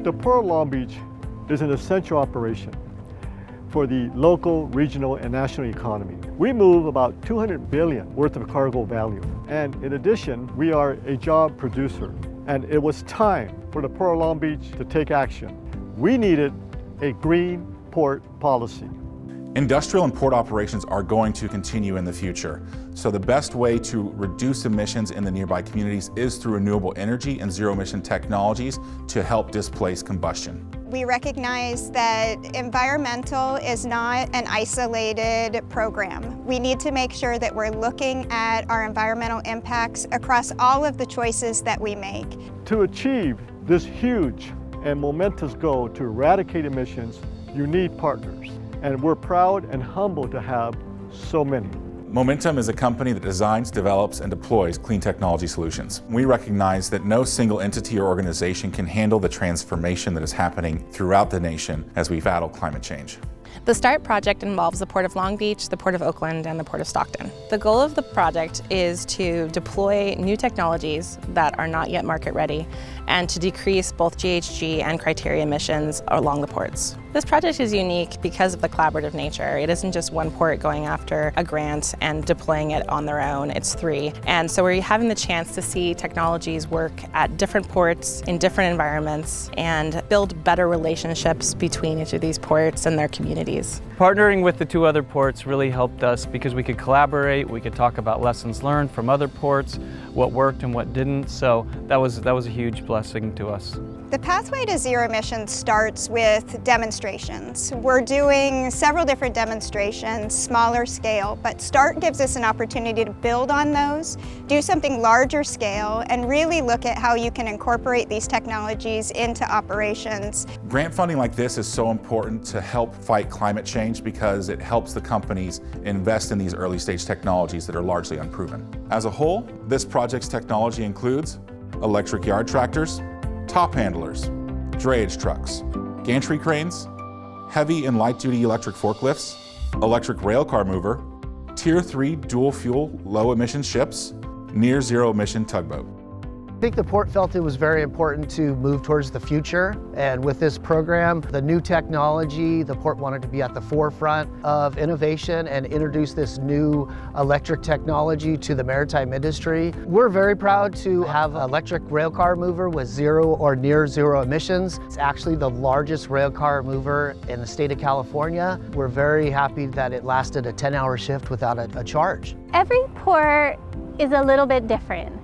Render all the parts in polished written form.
The Port of Long Beach is an essential operation for the local, regional, and national economy. We move about $200 billion worth of cargo value. And in addition, we are a job producer. And it was time for the Port of Long Beach to take action. We needed a green port policy. Industrial and port operations are going to continue in the future. So the best way to reduce emissions in the nearby communities is through renewable energy and zero-emission technologies to help displace combustion. We recognize that environmental is not an isolated program. We need to make sure that we're looking at our environmental impacts across all of the choices that we make. To achieve this huge and momentous goal to eradicate emissions, you need partners. And we're proud and humbled to have so many. Momentum is a company that designs, develops, and deploys clean technology solutions. We recognize that no single entity or organization can handle the transformation that is happening throughout the nation as we battle climate change. The START project involves the Port of Long Beach, the Port of Oakland, and the Port of Stockton. The goal of the project is to deploy new technologies that are not yet market ready and to decrease both GHG and criteria emissions along the ports. This project is unique because of the collaborative nature. It isn't just one port going after a grant and deploying it on their own, it's three. And so we're having the chance to see technologies work at different ports in different environments and build better relationships between each of these ports and their communities. Partnering with the two other ports really helped us because we could collaborate, we could talk about lessons learned from other ports, what worked and what didn't, so that was a huge blessing to us. The pathway to zero emissions starts with demonstrations. We're doing several different demonstrations, smaller scale, but START gives us an opportunity to build on those, do something larger scale, and really look at how you can incorporate these technologies into operations. Grant funding like this is so important to help fight climate change because it helps the companies invest in these early stage technologies that are largely unproven. As a whole, this project's technology includes electric yard tractors, top handlers, drayage trucks, gantry cranes, heavy and light duty electric forklifts, electric rail car mover, Tier 3 dual fuel low emission ships, near zero emission tugboat. I think the port felt it was very important to move towards the future, and with this program, the new technology, the port wanted to be at the forefront of innovation and introduce this new electric technology to the maritime industry. We're very proud to have an electric rail car mover with zero or near zero emissions. It's actually the largest rail car mover in the state of California. We're very happy that it lasted a 10-hour shift without a charge. Every port is a little bit different.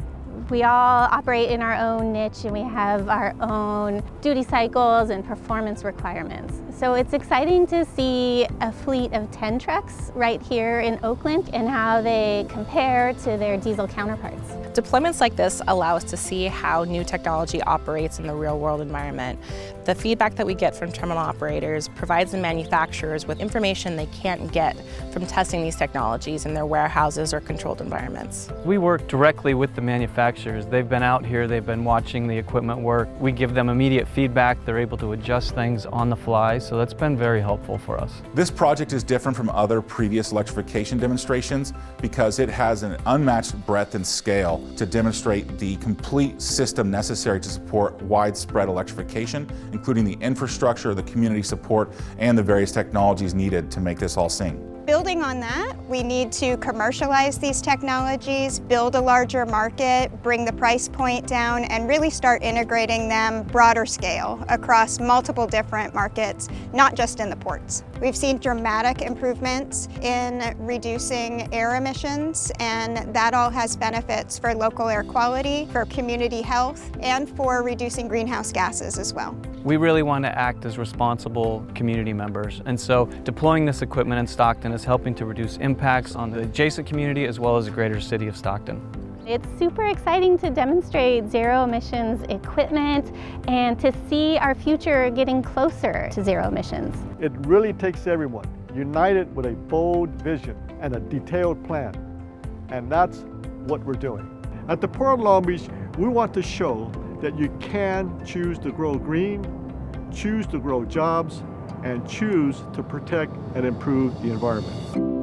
We all operate in our own niche and we have our own duty cycles and performance requirements. So it's exciting to see a fleet of 10 trucks right here in Oakland and how they compare to their diesel counterparts. Deployments like this allow us to see how new technology operates in the real world environment. The feedback that we get from terminal operators provides the manufacturers with information they can't get from testing these technologies in their warehouses or controlled environments. We work directly with the manufacturers. They've been out here, they've been watching the equipment work. We give them immediate feedback, they're able to adjust things on the fly, so that's been very helpful for us. This project is different from other previous electrification demonstrations because it has an unmatched breadth and scale to demonstrate the complete system necessary to support widespread electrification, including the infrastructure, the community support, and the various technologies needed to make this all sing. Building on that, we need to commercialize these technologies, build a larger market, bring the price point down, and really start integrating them broader scale across multiple different markets, not just in the ports. We've seen dramatic improvements in reducing air emissions, and that all has benefits for local air quality, for community health, and for reducing greenhouse gases as well. We really want to act as responsible community members, and so deploying this equipment in Stockton is helping to reduce impacts on the adjacent community as well as the greater city of Stockton. It's super exciting to demonstrate zero emissions equipment and to see our future getting closer to zero emissions. It really takes everyone united with a bold vision and a detailed plan. And that's what we're doing. At the Port of Long Beach, we want to show that you can choose to grow green, choose to grow jobs, and choose to protect and improve the environment.